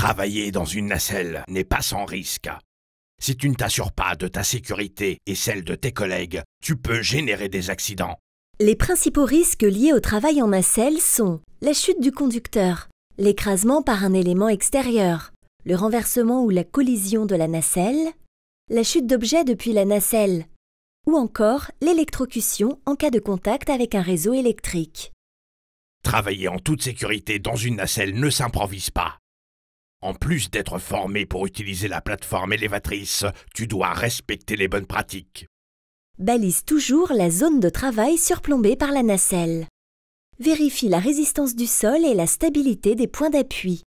Travailler dans une nacelle n'est pas sans risque. Si tu ne t'assures pas de ta sécurité et celle de tes collègues, tu peux générer des accidents. Les principaux risques liés au travail en nacelle sont la chute du conducteur, l'écrasement par un élément extérieur, le renversement ou la collision de la nacelle, la chute d'objets depuis la nacelle, ou encore l'électrocution en cas de contact avec un réseau électrique. Travailler en toute sécurité dans une nacelle ne s'improvise pas. En plus d'être formé pour utiliser la plateforme élévatrice, tu dois respecter les bonnes pratiques. Balise toujours la zone de travail surplombée par la nacelle. Vérifie la résistance du sol et la stabilité des points d'appui.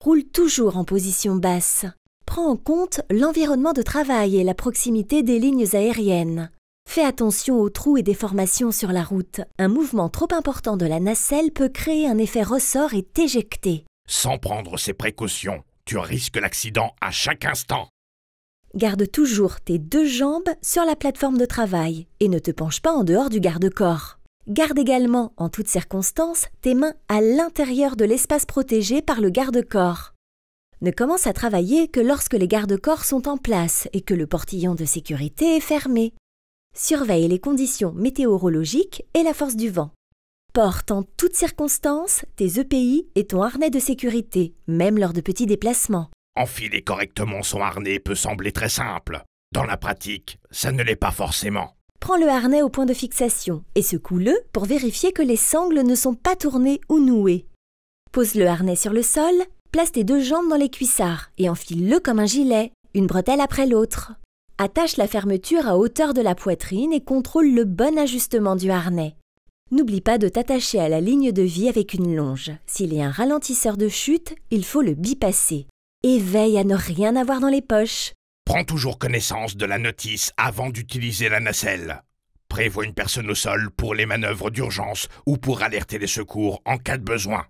Roule toujours en position basse. Prends en compte l'environnement de travail et la proximité des lignes aériennes. Fais attention aux trous et déformations sur la route. Un mouvement trop important de la nacelle peut créer un effet ressort et t'éjecter. Sans prendre ces précautions, tu risques l'accident à chaque instant. Garde toujours tes 2 jambes sur la plateforme de travail et ne te penche pas en dehors du garde-corps. Garde également, en toutes circonstances, tes mains à l'intérieur de l'espace protégé par le garde-corps. Ne commence à travailler que lorsque les garde-corps sont en place et que le portillon de sécurité est fermé. Surveille les conditions météorologiques et la force du vent. Porte en toutes circonstances tes EPI et ton harnais de sécurité, même lors de petits déplacements. Enfiler correctement son harnais peut sembler très simple. Dans la pratique, ça ne l'est pas forcément. Prends le harnais au point de fixation et secoue-le pour vérifier que les sangles ne sont pas tournées ou nouées. Pose le harnais sur le sol, place tes 2 jambes dans les cuissards et enfile-le comme un gilet, une bretelle après l'autre. Attache la fermeture à hauteur de la poitrine et contrôle le bon ajustement du harnais. N'oublie pas de t'attacher à la ligne de vie avec une longe. S'il y a un ralentisseur de chute, il faut le bypasser. Et veille à ne rien avoir dans les poches. Prends toujours connaissance de la notice avant d'utiliser la nacelle. Prévois une personne au sol pour les manœuvres d'urgence ou pour alerter les secours en cas de besoin.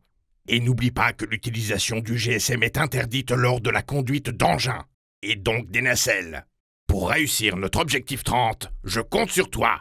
Et n'oublie pas que l'utilisation du GSM est interdite lors de la conduite d'engins, et donc des nacelles. Pour réussir notre objectif 30, je compte sur toi.